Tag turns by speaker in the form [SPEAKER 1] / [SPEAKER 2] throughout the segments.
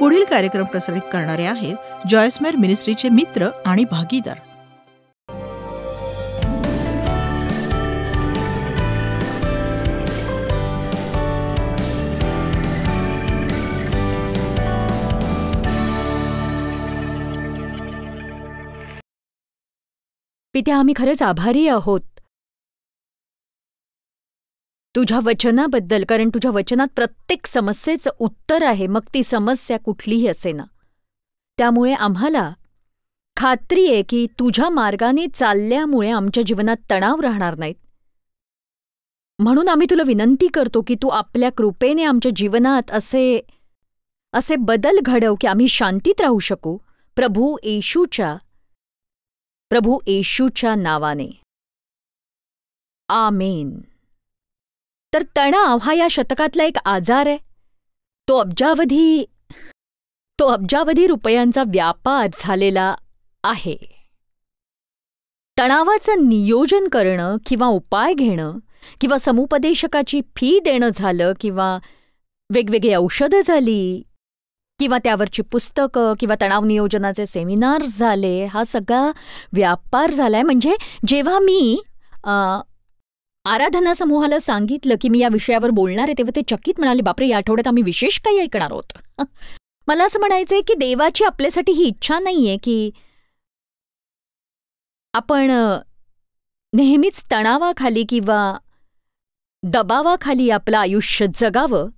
[SPEAKER 1] पुढील कार्यक्रम प्रसारित करणारे आहेत जॉयसमेर मिनिस्ट्रीचे मित्र आणि भागीदार.
[SPEAKER 2] पित्या, आम्ही खरंच आभारी आहोत तुझ्या वचनाबद्दल, कारण तुझ्या वचनात प्रत्येक समस्येचं उत्तर आहे, मग ती समस्या कुठलीही असेना. त्यामुळे आम्हाला खात्री आहे की तुझ्या मार्गाने चालल्यामुळे आमच्या जीवनात तणाव राहणार नाहीत. म्हणून आम्ही तुला विनंती करतो की तू आपल्या कृपेने आमच्या जीवनात असे बदल घडव की आम्ही शांतीत राहू शकू, प्रभू येशूच्या नावाने. आमेन. तर तणाव हा या शतकातला एक आजार आहे. तो अब्जावधी रुपयांचा व्यापार झालेला आहे. तणावाचं नियोजन करणं किंवा उपाय घेणं किंवा समुपदेशकाची फी देणं झालं किंवा वेगवेगळी औषधं झाली किंवा त्यावरची पुस्तकं किंवा तणाव नियोजनाचे सेमिनार्स झाले, हा सगळा व्यापार झालाय. म्हणजे जेव्हा मी आराधना समूहाला सांगितलं की मी या विषयावर बोलणार आहे, तेव्हा ते चकित म्हणाले, बापरे, या आठवड्यात आम्ही विशेष काही ऐकणार आहोत. मला असं म्हणायचंय की देवाची आपल्यासाठी ही इच्छा नाहीये की आपण नेहमीच तणावाखाली किंवा दबावाखाली आपलं आयुष्य जगावं,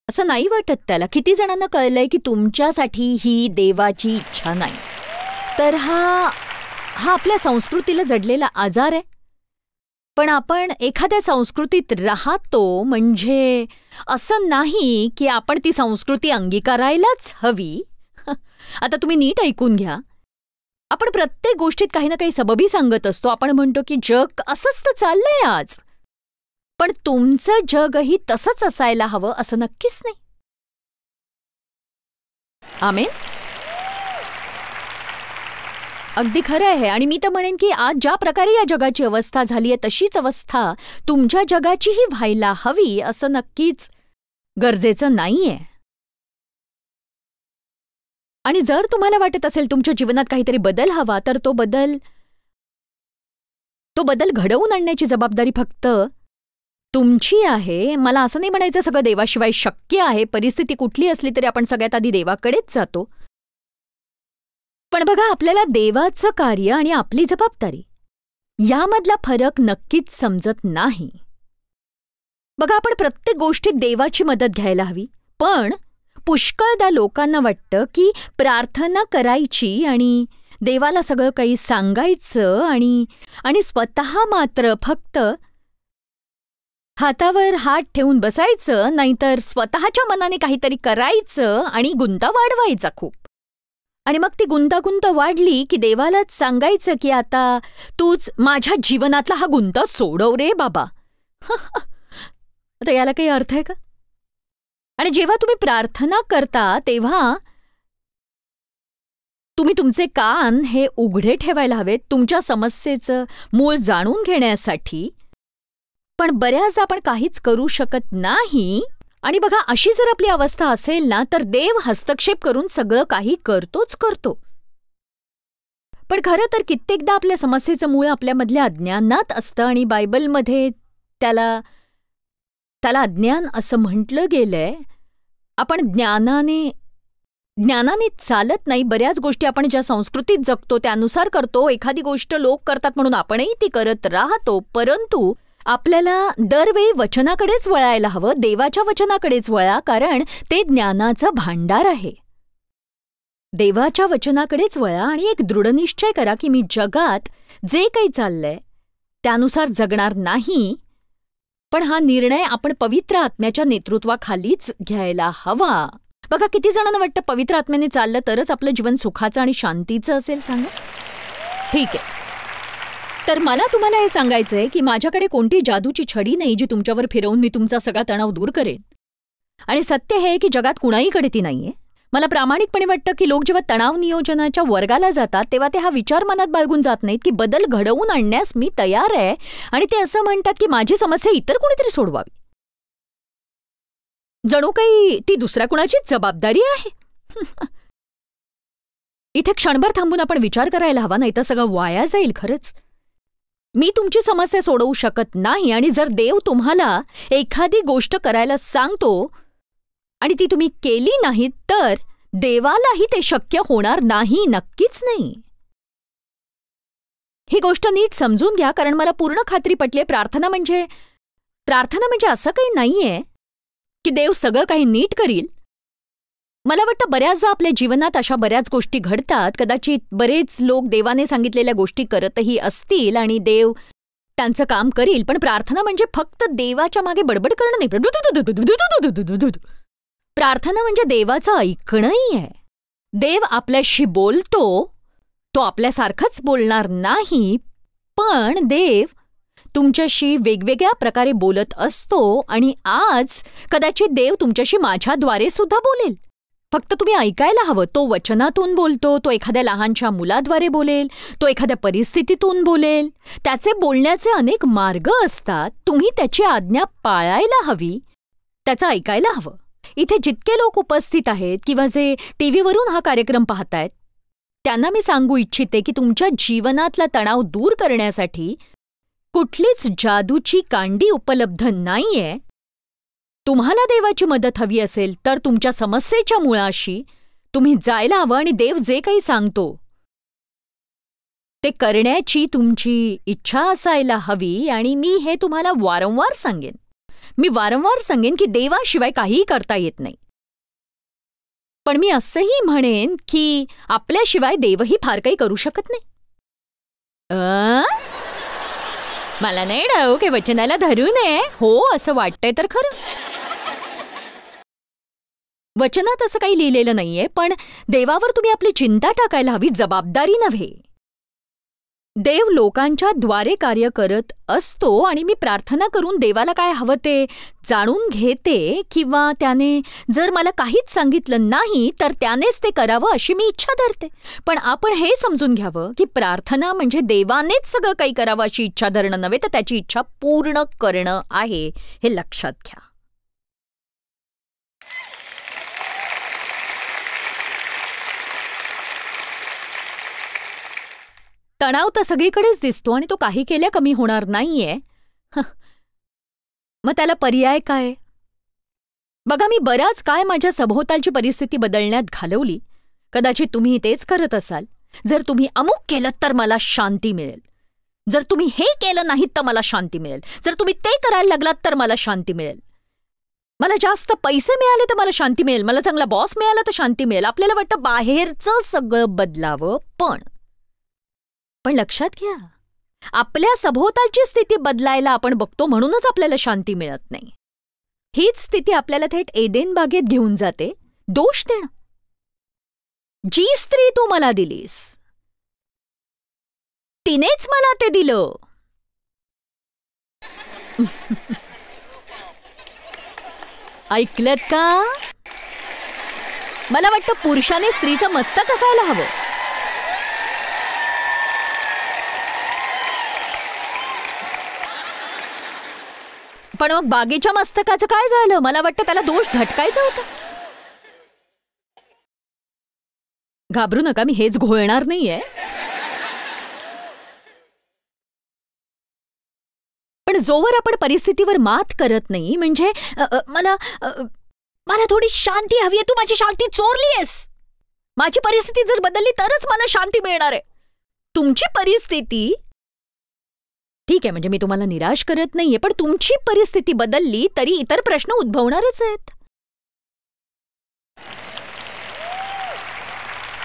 [SPEAKER 2] असं नाही वाटत त्याला. किती जणांना कळलंय की तुमच्यासाठी ही देवाची इच्छा नाही. तर हा आपल्या संस्कृतीला जडलेला आजार आहे. पण आपण एखाद्या संस्कृतीत राहतो म्हणजे असं नाही की आपण ती संस्कृती अंगीकारायलाच हवी. आता तुम्ही नीट ऐकून घ्या. आपण प्रत्येक गोष्टीत काही ना काही सबबी सांगत असतो. आपण म्हणतो की जग असंच तर चाललंय आज, पण तुमचं जगही तसंच असायला हवं असं नक्कीच नाही. आमेन. अगदी खरं आहे. आणि मी तर म्हणेन की आज ज्या प्रकारे या जगाची अवस्था झाली आहे तशीच अवस्था तुमच्या जगाचीही व्हायला हवी असं नक्कीच गरजेचं नाहीये. आणि जर तुम्हाला वाटत असेल तुमच्या जीवनात काहीतरी बदल हवा, तर तो बदल घडवून आणण्याची जबाबदारी फक्त तुमची आहे. मला असं नाही म्हणायचं सगळं देवाशिवाय शक्य आहे. परिस्थिती कुठली असली तरी आपण सगळ्यात आधी देवाकडेच जातो. पण बघा, आपल्याला देवाचं कार्य आणि आपली जबाबदारी यामधला फरक नक्कीच समजत नाही. बघा, आपण प्रत्येक गोष्टीत देवाची मदत घ्यायला हवी, पण पुष्कळदा लोकांना वाटतं की प्रार्थना करायची आणि देवाला सगळं काही सांगायचं आणि स्वतः मात्र फक्त हातावर हात ठेवून बसायचं, नाहीतर स्वतःच्या मनाने काहीतरी करायचं आणि गुंता वाढवायचा खूप. आणि मग ती गुंतागुंत वाढली की देवालाच सांगायचं की आता तूच माझ्या जीवनातला हा गुंता सोडव रे बाबा. आता याला काही अर्थ आहे का? आणि जेव्हा तुम्ही प्रार्थना करता तेव्हा तुम्ही तुमचे कान हे उघडे ठेवायला हवेत तुमच्या समस्येचं मूळ जाणून घेण्यासाठी. पण बऱ्याचदा आपण काहीच करू शकत नाही. आणि बघा, अशी जर आपली अवस्था असेल ना, तर देव हस्तक्षेप करून सगळं काही करतोच करतो. पण खरं तर कित्येकदा आपल्या समस्येचं मूळ आपल्यामधल्या अज्ञानात असतं आणि बायबलमध्ये त्याला अज्ञान असं म्हटलं गेलंय. आपण ज्ञानाने चालत नाही. बऱ्याच गोष्टी आपण ज्या संस्कृतीत जगतो त्यानुसार करतो. एखादी गोष्ट लोक करतात म्हणून आपणही ती करत राहतो. परंतु आपल्याला दरवेळी वचनाकडेच वळायला हवं, देवाच्या वचनाकडेच वळा, कारण ते ज्ञानाचं भांडार आहे. देवाच्या वचनाकडेच वळा आणि एक दृढनिश्चय करा की मी जगात जे काही चाललंय त्यानुसार जगणार नाही. पण हा निर्णय आपण पवित्र आत्म्याच्या नेतृत्वाखालीच घ्यायला हवा. बघा, किती जणांना वाटतं पवित्र आत्म्याने चाललं तरच आपलं जीवन सुखाचं आणि शांतीचं असेल? सांगा. ठीक आहे, तर मला तुम्हाला हे सांगायचंय की माझ्याकडे कोणती जादूची छडी नाही जी तुमच्यावर फिरवून मी तुमचा सगळा तणाव दूर करेन. आणि सत्य हे की जगात कुणाहीकडे ती नाहीये. मला प्रामाणिकपणे वाटतं की लोक जेव्हा तणाव नियोजनाच्या वर्गाला जातात तेव्हा ते हा विचार मनात बाळगून जात नाहीत की बदल घडवून आणण्यास मी तयार आहे, आणि ते असं म्हणतात की माझी समस्या इतर कोणीतरी सोडवावी. जणू काही ती दुसऱ्या कुणाचीच जबाबदारी आहे. इथे क्षणभर थांबून आपण विचार करायला हवा, नाही तर सगळं वाया जाईल. खरंच मी तुमची समस्या सोडवू शकत नाही, आणि जर देव तुम्हाला एखादी गोष्ट करायला सांगतो आणि ती तुम्ही केली नाही तर देवालाही ते शक्य होणार नाही, नक्कीच नाही. ही गोष्ट नीट समजून घ्या, कारण मला पूर्ण खात्री पटलीये प्रार्थना म्हणजे असं काही नाहीये की देव सगळं काही नीट करील. मला वाटतं बऱ्याचदा आपल्या जीवनात अशा बऱ्याच गोष्टी घडतात. कदाचित बरेच लोक देवाने सांगितलेल्या गोष्टी करतही असतील आणि देव त्यांचं काम करील, पण प्रार्थना म्हणजे फक्त देवाच्या मागे बडबड करणं नाही. प्रार्थना म्हणजे देवाचं ऐकणंही आहे. देव आपल्याशी बोलतो, तो आपल्यासारखंच बोलणार नाही, पण देव तुमच्याशी वेगवेगळ्या प्रकारे बोलत असतो, आणि आज कदाचित देव तुमच्याशी माझ्याद्वारे सुद्धा बोलेल. फक्त तुम्ही ऐकायला हवं. तो वचनातून बोलतो, तो एखाद्या लहानशा मुलाद्वारे बोलेल, तो एखाद्या परिस्थितीतून बोलेल. त्याचे बोलण्याचे अनेक मार्ग असतात. तुम्ही त्याची आज्ञा पाळायला हवी, त्याचं ऐकायला हवं. इथे जितके लोक उपस्थित आहेत किंवा जे टीव्हीवरून हा कार्यक्रम पाहतायत, त्यांना मी सांगू इच्छिते की तुमच्या जीवनातला तणाव दूर करण्यासाठी कुठलीच जादूची कांडी उपलब्ध नाहीये. तुम्हाला देवाची मदत हवी असेल तर तुमच्या समस्येच्या मुळाशी तुम्ही जायला हवं, आणि देव जे काही सांगतो ते करण्याची तुमची इच्छा असायला हवी. आणि मी हे तुम्हाला वारंवार सांगेन की देवाशिवाय काहीही करता येत नाही. पण मी असंही म्हणेन की आपल्याशिवाय देवही फार काही करू शकत नाही. मला नाही डाव की वचनाला धरू नये. हो, असं वाटतंय तर खरं. वचनात असं काही लिहिलेलं नाहीये, पण देवावर तुम्ही आपली चिंता टाकायला हवी, जबाबदारी नव्हे. देव लोकांच्या द्वारे कार्य करत असतो, आणि मी प्रार्थना करून देवाला काय हवं ते जाणून घेते, किंवा त्याने जर मला काहीच सांगितलं नाही तर त्यानेच ते करावं अशी मी इच्छा धरते. पण आपण हे समजून घ्यावं की प्रार्थना म्हणजे देवानेच सगळं काही करावं अशी इच्छा धरणं नव्हे, तर त्याची इच्छा पूर्ण करणं आहे, हे लक्षात घ्या. तणाव तर सगळीकडेच दिसतो, आणि तो काही केल्या कमी होणार नाहीये. मग त्याला पर्याय काय? बघा, मी बराच काळ माझ्या सभोवतालची परिस्थिती बदलण्यात घालवली. कदाचित तुम्ही तेच करत असाल. जर तुम्ही अमुक केलं तर मला शांती मिळेल, जर तुम्ही हे केलं नाही तर मला शांती मिळेल, जर तुम्ही ते करायला लागलात तर मला शांती मिळेल, मला जास्त पैसे मिळाले तर मला शांती मिळेल, मला चांगला बॉस मिळाला तर शांती मिळेल. आपल्याला वाटतं बाहेरचं सगळं बदलावं, पण लक्षात घ्या, आपल्या सभोवतालची स्थिती बदलायला आपण बघतो म्हणूनच आपल्याला शांती मिळत नाही. हीच स्थिती आपल्याला थेट एदेन बागेत घेऊन जाते. दोष देणं. जी स्त्री तू मला दिलीस तिनेच मला ते दिलं. ऐकलत का? मला वाटतं पुरुषाने स्त्रीचं मस्तक असायला हवं. पण मग बागेच्या मस्तकाचं काय झालं? मला वाटतं त्याला दोष झटकायचा होता. घाबरू नका, मी हेच घोळणार नाहीये. पण जोवर आपण परिस्थितीवर मात करत नाही, म्हणजे मला थोडी शांती हवी आहे, तू माझी शांती चोरलीयस, माझी परिस्थिती जर बदलली तरच मला शांती मिळणार आहे. तुमची परिस्थिती ठीक आहे, म्हणजे मी तुम्हाला निराश करत नाहीये, पण तुमची परिस्थिती बदलली तरी इतर प्रश्न उद्भवणारच आहेत,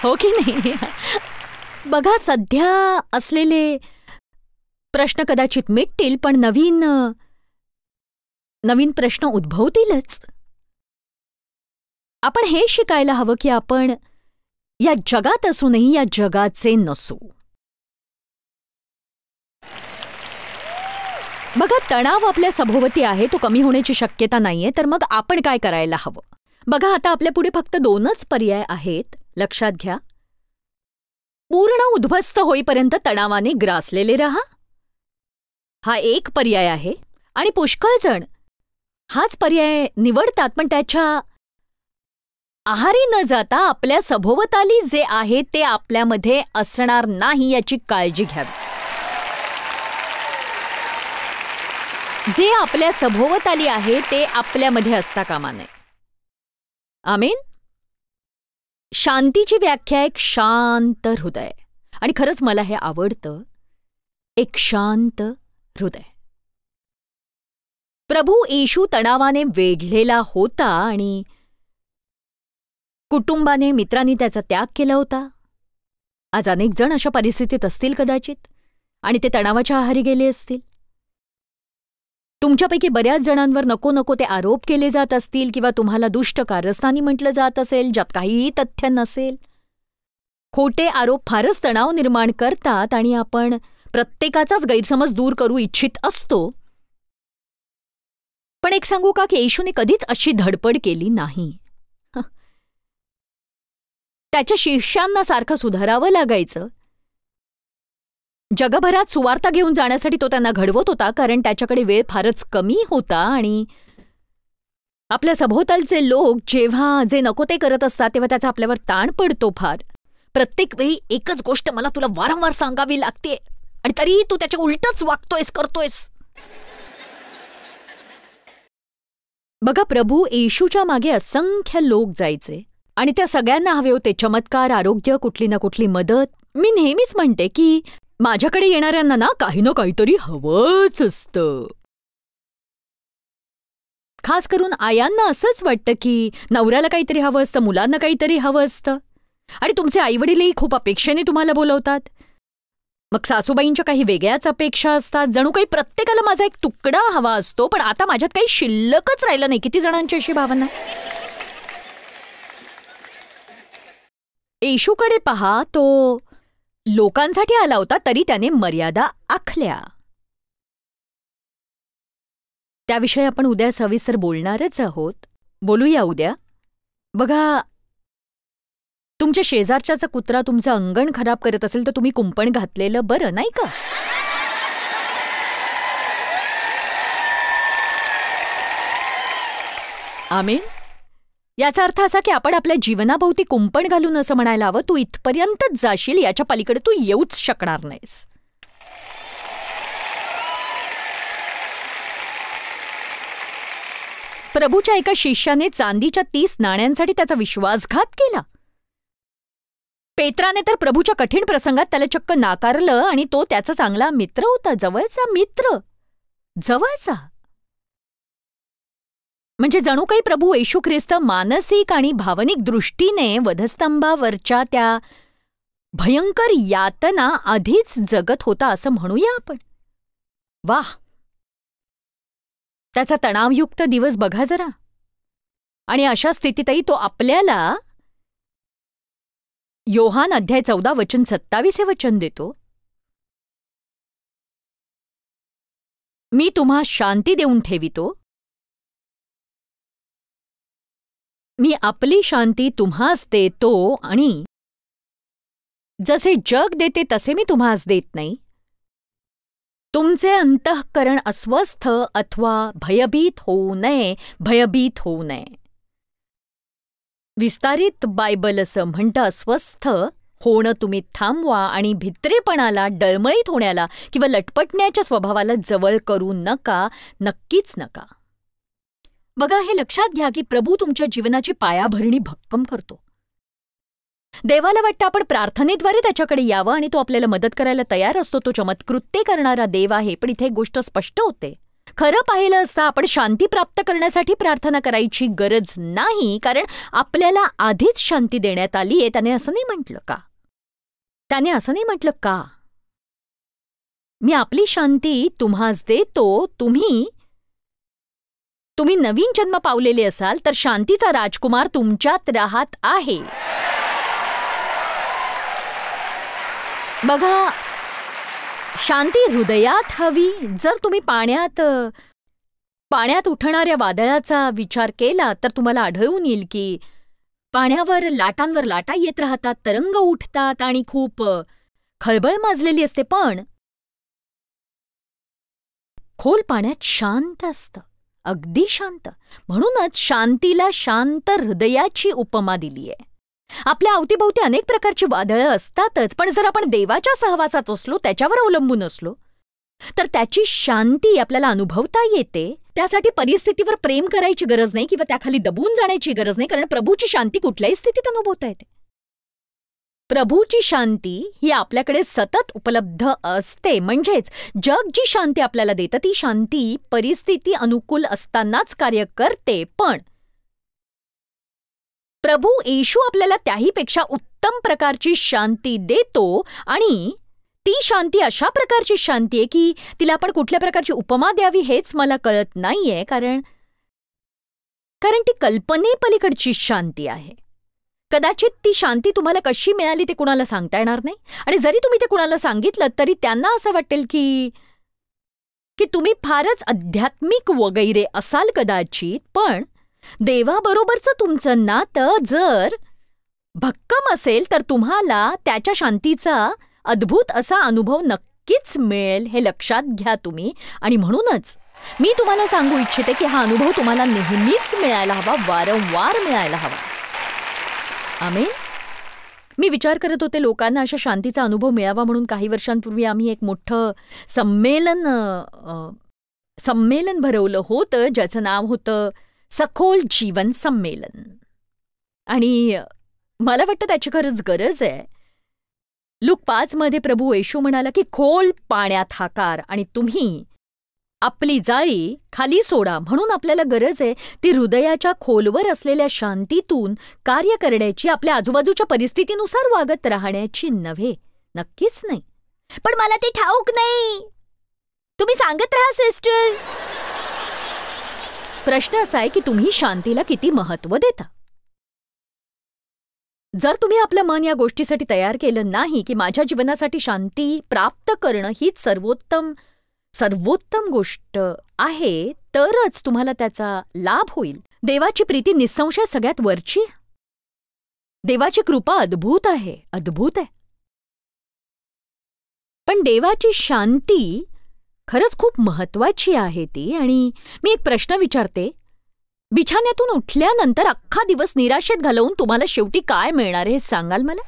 [SPEAKER 2] हो की नाही? बघा, सध्या असलेले प्रश्न कदाचित मिटतील, पण नवीन प्रश्न उद्भवतीलच. आपण हे शिकायला हवं की आपण या जगात असूनही या जगाचे नसू. बघा, तणाव आपल्या सभोवती आहे, तो कमी होण्याची शक्यता नाहीये, तर मग आपण काय करायला हवं? बघा, आता आपल्या पुढे फक्त 2च पर्याय आहेत, लक्षात घ्या. पूर्ण उद्ध्वस्त होईपर्यंत तणावाने ग्रासलेले रहा, हा एक पर्याय आहे. आणि पुष्कळ जण हाच पर्याय निवडतात, पण त्याच्या आहारी न जाता आपल्या सभोवताली जे आहे ते आपल्यामध्ये असणार नाही याची काळजी घ्यावी. जे आपल्या सभोवताली आहे ते आपल्यामध्ये असता कामा नये. आमेन. शांतीची व्याख्या एक शांत हृदय, आणि खरंच मला हे आवडतं, एक शांत हृदय. प्रभू येशू तणावाने वेढलेला होता आणि कुटुंबाने, मित्रांनी त्याचा त्याग केला होता. आज अनेक जण अशा परिस्थितीत असतील कदाचित, आणि ते तणावाच्या आहारी गेले असतील. तुमच्यापैकी बऱ्याच जणांवर नको नको ते आरोप केले जात असतील, किंवा तुम्हाला दुष्ट कारस्थानी म्हटलं जात असेल ज्यात काहीही तथ्य नसेल. खोटे आरोप फारच तणाव निर्माण करतात, आणि आपण प्रत्येकाचाच गैरसमज दूर करू इच्छित असतो. पण एक सांगू का, की येशूने कधीच अशी धडपड केली नाही. त्याच्या शिष्यांना सारखं सुधारावं लागायचं. जगभरात सुवार्ता घेऊन जाण्यासाठी तो त्यांना घडवत होता, कारण त्याच्याकडे वेळ फारच कमी होता. आणि आपल्या सभोवतालचे लोक जेव्हा जे नको ते करत असतात तेव्हा त्याचा आपल्यावर ताण पडतो फार. प्रत्येक वेळी एकच गोष्ट मला तुला वारंवार सांगावी लागते, आणि तरीही तू त्याच्या उलटच वागतोयस, करतोयस. बघा, प्रभू येशूच्या मागे असंख्य लोक जायचे, आणि त्या सगळ्यांना हवे होते चमत्कार, आरोग्य, कुठली ना कुठली मदत. मी नेहमीच म्हणते की माझ्याकडे येणाऱ्यांना ना काहीतरी हवंच असतं. खास करून आयांना असंच वाटतं की नवऱ्याला काहीतरी हवं असतं, मुलांना काहीतरी हवं असतं, आणि तुमचे आईवडीलही खूप अपेक्षेने तुम्हाला बोलवतात. मग सासूबाईंच्या काही वेगळ्याच अपेक्षा असतात. जणू काही प्रत्येकाला माझा एक तुकडा हवा असतो, पण आता माझ्यात काही शिल्लकच राहिलं नाही. किती जणांची अशी भावना. येशूकडे पहा, तो लोकांसाठी आला होता, तरी त्याने मर्यादा आखल्या. त्याविषयी आपण उद्या सविस्तर बोलणारच आहोत. बोलूया उद्या. बघा, तुमच्या शेजारच्याचा कुत्रा तुमचं अंगण खराब करत असेल तर तुम्ही कुंपण घातलेलं बरं, नाही का? आमेन. याचा अर्थ असा की आपण आपल्या जीवनाभोवती कुंपण घालून असं म्हणायला हवं, तू इथपर्यंतच जाशील, याच्या पलीकडे तू येऊच शकणार नाहीस. प्रभूच्या एका शिष्याने चांदीच्या 30 नाण्यांसाठी त्याचा विश्वासघात केला. पेत्राने तर प्रभूच्या कठीण प्रसंगात त्याला चक्क नाकारलं, आणि तो त्याचा चांगला मित्र होता, जवळचा मित्र, जवळचा. म्हणजे जणू काही प्रभू येशू ख्रिस्त मानसिक आणि भावनिक दृष्टीने वधस्तंभावरच्या त्या भयंकर यातना आधीच जगत होता असं म्हणूया आपण. वाह, त्याचा तणावयुक्त दिवस बघा जरा. आणि अशा स्थितीतही तो आपल्याला योहान अध्याय 14 वचन 27 हे वचन देतो. मी तुम्हा शांती देऊन ठेवितो, मी आपली शांती तुम्हास देतो, आणि जसे जग देते तसे मी तुम्हास देत नाही. तुमचे अंतःकरण अस्वस्थ अथवा भयभीत होऊ नये, भयभीत होऊ नये. विस्तारित बायबल असं म्हणतं, अस्वस्थ होणं तुम्ही थांबवा, आणि भित्रेपणाला, डळमळीत होण्याला किंवा लटपटण्याच्या स्वभावाला जवळ करू नका, नक्कीच नका. बघा, हे लक्षात घ्या की प्रभू तुमच्या जीवनाची पायाभरणी भक्कम करतो. देवाला वाटतं आपण प्रार्थनेद्वारे त्याच्याकडे यावं, आणि तो आपल्याला मदत करायला तयार असतो. तो चमत्कृत्य करणारा देव आहे. पण इथे एक गोष्ट स्पष्ट होते, खरं पाहिलं असता आपण शांती प्राप्त करण्यासाठी प्रार्थना करायची गरज नाही, कारण आपल्याला आधीच शांती देण्यात आली आहे. त्याने असं नाही म्हटलं का? त्याने असं नाही म्हटलं का, मी आपली शांती तुम्हास देतो, तुम्ही नवीन जन्म पावलेले असाल तर शांतीचा राजकुमार तुमच्यात राहत आहे. बघा, शांती हृदयात हवी. जर तुम्ही पाण्यात उठणाऱ्या वादळाचा विचार केला तर तुम्हाला आढळून येईल की पाण्यावर लाटांवर लाटा येत राहतात, तरंग उठतात, आणि खूप खळबळ माजलेली असते. पण खोल पाण्यात शांत असतं, अगदी शांत. म्हणूनच शांतीला शांत हृदयाची उपमा दिली आहे. आपल्या अवतीभोवती अनेक प्रकारची वादळं असतातच, पण जर आपण देवाच्या सहवासात असलो, त्याच्यावर अवलंबून असलो, तर त्याची शांती आपल्याला अनुभवता येते. त्यासाठी परिस्थितीवर प्रेम करायची गरज नाही किंवा त्याखाली दबून जाण्याची गरज नाही, कारण प्रभूची शांती कुठल्याही स्थितीत अनुभवता येते. प्रभूची शांती ही आपल्याकडे सतत उपलब्ध असते. म्हणजेच जग जी शांती आपल्याला देतं ती शांती परिस्थिती अनुकूल असतानाच कार्य करते, पण प्रभू येशू आपल्याला त्याहीपेक्षा उत्तम प्रकारची शांती देतो. आणि ती शांती अशा प्रकारची शांती आहे की तिला आपण कुठल्या प्रकारची उपमा द्यावी हेच मला कळत नाहीये, कारण ती कल्पनेपलीकडची शांती आहे. कदाचित ती शांती तुम्हाला कशी मिळाली ते कुणाला सांगता येणार नाही, आणि जरी तुम्ही ते कुणाला सांगितलं तरी त्यांना असं वाटेल की तुम्ही फारच आध्यात्मिक वगैरे असाल कदाचित. पण देवाबरोबरचं तुमचं नातं जर भक्कम असेल तर तुम्हाला त्याच्या शांतीचा अद्भुत असा अनुभव नक्कीच मिळेल, हे लक्षात घ्या तुम्ही. आणि म्हणूनच मी तुम्हाला सांगू इच्छिते की हा अनुभव तुम्हाला नेहमीच मिळायला हवा, वारंवार मिळायला हवा. आमेन. मी विचार करत होते लोकांना अशा शांतीचा अनुभव मिळावा म्हणून काही वर्षांपूर्वी आम्ही एक मोठं संमेलन भरवलं होतं, ज्याचं नाव होतं सखोल जीवन संमेलन. आणि मला वाटतं त्याची खरंच गरज आहे. लूक 5 प्रभू येशू म्हणाला की खोल पाण्यात हाकार आणि तुम्ही आपली जाळी खाली सोडा. म्हणून आपल्याला गरज आहे ती हृदयाच्या खोलवर असलेल्या शांतीतून कार्य करण्याची, आपल्या आजूबाजूच्या परिस्थितीनुसार वागत राहण्याची नव्हे. नक्कीच नाही. पण मला ते ठाऊक नाही. तुम्ही सांगत राहा सिस्टर. प्रश्न असा आहे की तुम्ही शांतीला किती महत्त्व देता. जर तुम्ही आपलं मन या गोष्टीसाठी तयार केलं नाही की माझ्या जीवनासाठी शांती प्राप्त करणं हीच सर्वोत्तम गोष्ट आहे, तरच तुम्हाला त्याचा लाभ होईल. देवाची प्रीती निसंशय सगळ्यात वरची. देवाची कृपा अद्भुत आहे, अद्भुत आहे. पण देवाची शांती खरंच खूप महत्वाची आहे ती. आणि मी एक प्रश्न विचारते, बिछाण्यातून उठल्यानंतर अख्खा दिवस निराशेत घालवून तुम्हाला शेवटी काय मिळणार हे सांगाल मला?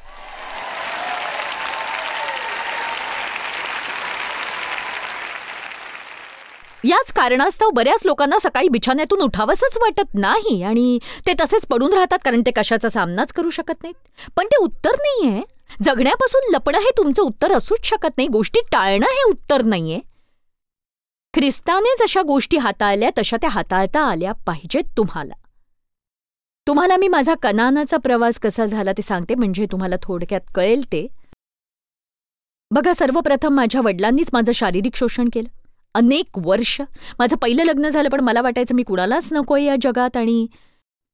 [SPEAKER 2] याच कारणास्तव बऱ्याच लोकांना सकाळी बिछाण्यातून उठावंसच वाटत नाही आणि ते तसेच पडून राहतात, कारण ते कशाचा सामनाच करू शकत नाहीत. पण ते उत्तर नाहीये. जगण्यापासून लपणं हे तुमचं उत्तर असूच शकत नाही. गोष्टी टाळणं हे उत्तर नाहीये. ख्रिस्ताने जशा गोष्टी हाताळल्या तशा त्या हाताळता आल्या पाहिजेत तुम्हाला मी माझा कनानाचा प्रवास कसा झाला ते सांगते, म्हणजे तुम्हाला थोडक्यात कळेल ते. बघा, सर्वप्रथम माझ्या वडिलांनीच माझं शारीरिक शोषण केलं. अनेक वर्ष. माझं पहिलं लग्न झालं, पण मला वाटायचं मी कुणालाच नकोय या जगात. आणि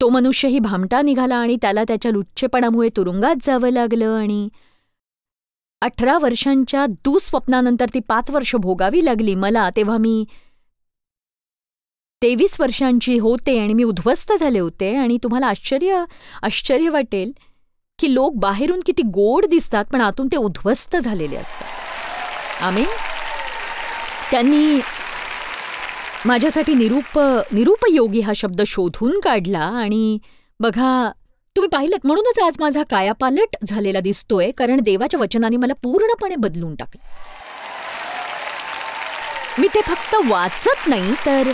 [SPEAKER 2] तो मनुष्यही भामटा निघाला आणि त्याला त्याच्या लुच्चेपणामुळे तुरुंगात जावं लागलं. आणि 18 वर्षांच्या दुःस्वप्नानंतर ती 5 वर्ष भोगावी लागली मला. तेव्हा मी 23 वर्षांची होते आणि मी उद्ध्वस्त झाले होते. आणि तुम्हाला आश्चर्य वाटेल की लोक बाहेरून किती गोड दिसतात, पण आतून ते उद्ध्वस्त झालेले असतात. आमेन. त्यांनी माझ्यासाठी निरुपयोगी हा शब्द शोधून काढला. आणि बघा, तुम्ही पाहिलं, म्हणूनच आज माझा कायापालट झालेला दिसतोय, कारण देवाच्या वचनाने मला पूर्णपणे बदलून टाकलं. मी ते फक्त वाचत नाही, तर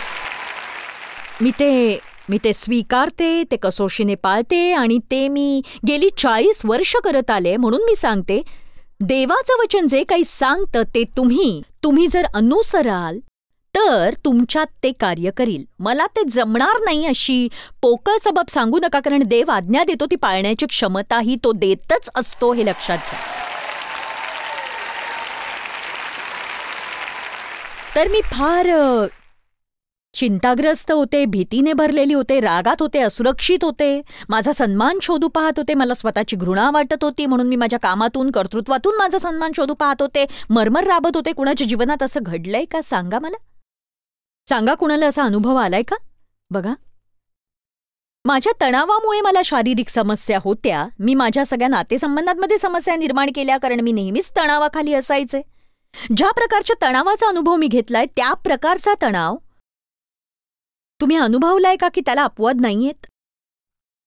[SPEAKER 2] मी ते स्वीकारते, ते कसोशीने पाळते आणि ते मी गेली 40 वर्ष करत आले. म्हणून मी सांगते, देवाचं वचन जे काही सांगतं ते तुम्ही जर अनुसराल तर तुमच्यात ते कार्य करील. मला ते जमणार नाही अशी पोकळ सबब सांगू नका, कारण देव आज्ञा देतो ती पाळण्याची क्षमताही तो देतच असतो, हे लक्षात घ्या. तर मी फार चिंताग्रस्त होते, भीतीने भरलेली होते, रागात होते, असुरक्षित होते, माझा सन्मान शोधू पाहत होते, मला स्वतःची घृणा वाटत होती. म्हणून मी माझ्या कामातून, कर्तृत्वातून माझा सन्मान शोधू पाहत होते, मरमर राबत होते. कुणाच्या जीवनात असं घडलंय का? सांगा मला. सांगा, कुणाला असा अनुभव आलाय का? बघा, माझ्या तणावामुळे मला शारीरिक समस्या होत्या. मी माझ्या सगळ्या नातेसंबंधांमध्ये समस्या निर्माण केल्या, कारण मी नेहमीच तणावाखाली असायचे. ज्या प्रकारच्या तणावाचा अनुभव मी घेतलाय त्या प्रकारचा तणाव तुम्ही अनुभवलाय का की त्याला अपवाद नाहीयेत?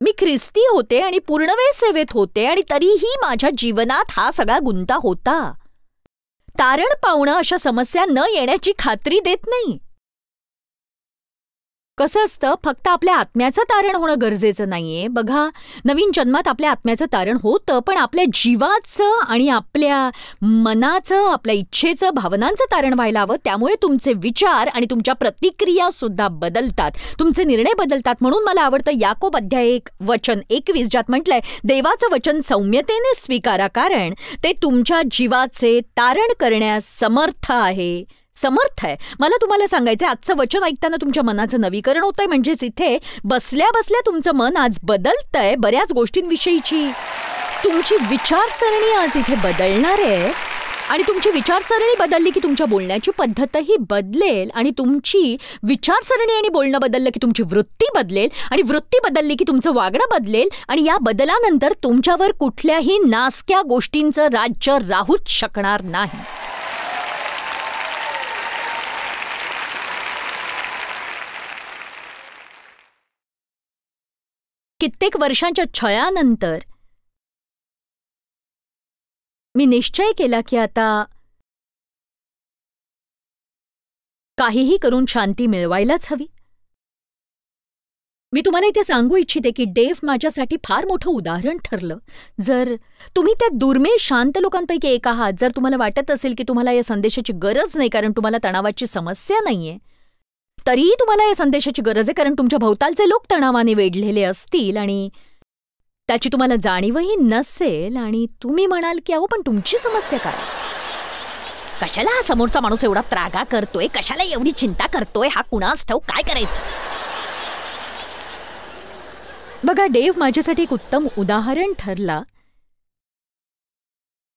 [SPEAKER 2] मी ख्रिस्ती होते आणि पूर्णवेळ सेवेत होते आणि तरीही माझ्या जीवनात हा सगळा गुंता होता. तारण पावणं अशा समस्या न येण्याची खात्री देत नाही. कसं असतं, फक्त आपल्या आत्म्याचं तारण होणं गरजेचं नाहीये. बघा, नवीन जन्मात आपल्या आत्म्याचं तारण होतं, पण आपल्या जीवाचं आणि आपल्या मनाचं, आपल्या इच्छेचं, भावनांचं तारण व्हायला हवं. त्यामुळे तुमचे विचार आणि तुमच्या प्रतिक्रिया सुद्धा बदलतात, तुमचे निर्णय बदलतात. म्हणून मला आवडतं याकोब अध्याय 1:21 ज्यात म्हटलंय, देवाचं वचन सौम्यतेने स्वीकारा, कारण ते तुमच्या जीवाचे तारण करण्यास समर्थ आहे. मला तुम्हाला सांगायचं, आजचं वचन ऐकताना तुमच्या मनाचं नवीकरण होतंय. म्हणजेच इथे बसल्या बसल्या तुमचं मन आज बदलतंय. बऱ्याच गोष्टींविषयीची तुमची विचारसरणी आज इथे बदलणार आहे. आणि तुमची विचारसरणी बदलली की तुमच्या बोलण्याची पद्धतही बदलेल. आणि तुमची विचारसरणी आणि बोलणं बदललं की तुमची वृत्ती बदलेल. आणि वृत्ती बदलली की तुमचं वागणं बदलेल. आणि या बदलानंतर तुमच्यावर कुठल्याही नासक्या गोष्टींचं राज्य राहूच शकणार नाही. कित्येक वर्षांच्या छळानंतर मी निश्चय केला की आता काहीही करून शांती मिळवायलाच हवी. मी तुम्हाला इथे सांगू इच्छिते की डेव्ह माझ्यासाठी फार मोठं उदाहरण ठरलं. जर तुम्ही त्या दुर्मिळ शांत लोकांपैकी एक आहात, जर तुम्हाला वाटत असेल की तुम्हाला या संदेशाची गरज नाही कारण तुम्हाला तणावाची समस्या नाहीये, तरीही तुम्हाला या संदेशाची गरज आहे कारण तुमच्या भोवतालचे लोक तणावाने वेढलेले असतील आणि त्याची तुम्हाला जाणीवही नसेल. आणि तुम्ही म्हणाल की अहो, पण तुमची समस्या काय? कशाला हा समोरचा माणूस एवढा त्रागा करतोय? कशाला एवढी चिंता करतोय? हा कुणास ठाऊक काय करायचं? बघा, डेव्ह माझ्यासाठी एक उत्तम उदाहरण ठरला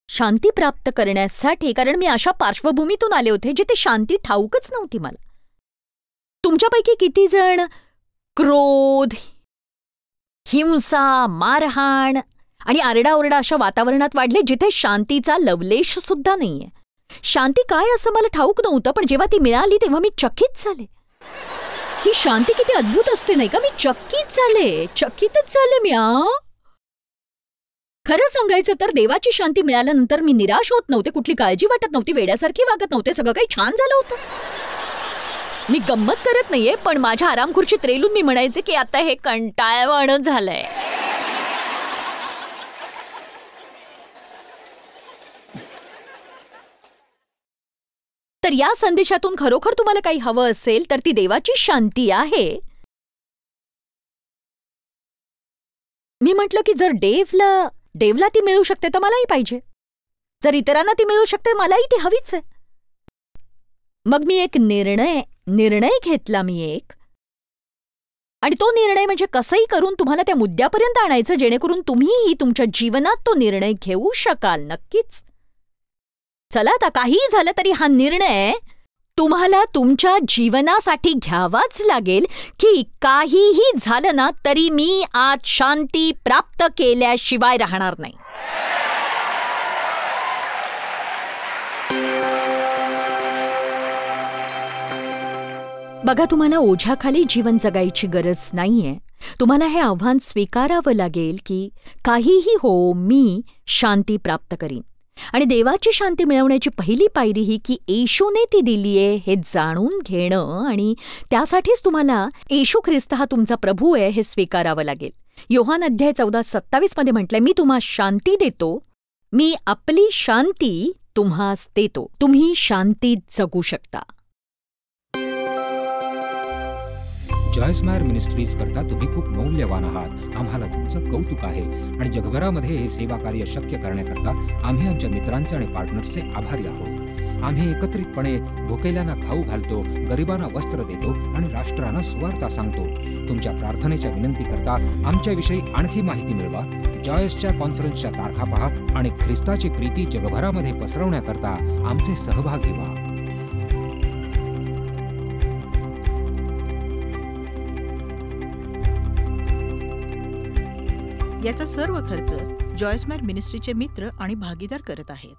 [SPEAKER 2] शांती प्राप्त करण्यासाठी, कारण मी अशा पार्श्वभूमीतून आले होते जिथे शांती ठाऊकच नव्हती मला. तुमच्यापैकी किती जण क्रोध, हिंसा, मारहाण आणि आरडाओरडा अशा वातावरणात वाढले जिथे शांतीचा लवलेश सुद्धा नाहीये? शांती काय असं मला ठाऊक नव्हतं, पण जेव्हा ती मिळाली तेव्हा मी चकित झाले. ही शांती किती अद्भुत असते नाही का? मी चकितच झाले मी. खरं सांगायचं तर देवाची शांती मिळाल्यानंतर मी निराश होत नव्हते, कुठली काळजी वाटत नव्हती, वेड्यासारखी वागत नव्हते, सगळं काही छान झालं होतं. मी गंमत करत नाहीये, पण माझ्या आरामखुर्चीत रेलून मी म्हणायचे की आता हे कंटाळवाणं झालंय. तर या संदेशातून खरोखर तुम्हाला काही हवं असेल तर ती देवाची शांती आहे. मी म्हटलं की जर डेव्हला ती मिळू शकते तर मलाही पाहिजे. जर इतरांना ती मिळू शकते मलाही ती हवीच आहे. मग मी एक निर्णय घेतला आणि तो निर्णय म्हणजे कसंही करून तुम्हाला त्या मुद्द्यापर्यंत आणायचं जेणेकरून तुम्हीही तुमच्या जीवनात तो निर्णय घेऊ शकाल. नक्कीच. चला, आता काहीही झालं तरी हा निर्णय तुम्हाला तुमच्या जीवनासाठी घ्यावाच लागेल की काहीही झालं ना तरी मी आज शांती प्राप्त केल्याशिवाय राहणार नाही. बघा, तुम्हाला ओझ्याखाली जीवन जगायची गरज नाहीये. तुम्हाला हे आव्हान स्वीकारावं लागेल की काहीही हो, मी शांती प्राप्त करीन. आणि देवाची शांती मिळवण्याची पहिली पायरी ही की येशूने ती दिलीये हे जाणून घेणं, आणि त्यासाठीच तुम्हाला येशू ख्रिस्त हा तुमचा प्रभू आहे हे स्वीकारावं लागेल. योहान अध्याय 14:27 मध्ये म्हटलंय, मी तुम्हा शांती देतो, मी आपली शांती तुम्हास देतो, तुम्ही शांतीत जगू शकता.
[SPEAKER 3] जॉयस मायर मिनिस्ट्रीज करता तुम्ही खूप मौल्यवान आहात. आम्हाला तुमचं कौतुक आहे आणि जगभरामध्ये हे सेवा कार्य शक्य करण्याकरता आम्ही आमच्या मित्रांचे आणि पार्टनर्सचे आभारी आहोत. आम्ही एकत्रितपणे भुकेल्यांना खाऊ घालतो, गरिबांना वस्त्र देतो आणि राष्ट्रांना सुवार्ता सांगतो. तुमच्या प्रार्थनेच्या विनंती करता आमच्याविषयी आणखी माहिती मिळवा. जॉयसच्या कॉन्फरन्सच्या तारखा पहा आणि ख्रिस्ताची प्रीती जगभरामध्ये पसरवण्याकरता आमचे सहभागी व्हा.
[SPEAKER 1] याचा सर्व खर्च जॉयस मायर मिनिस्ट्रीचे मित्र आणि भागीदार करत आहेत.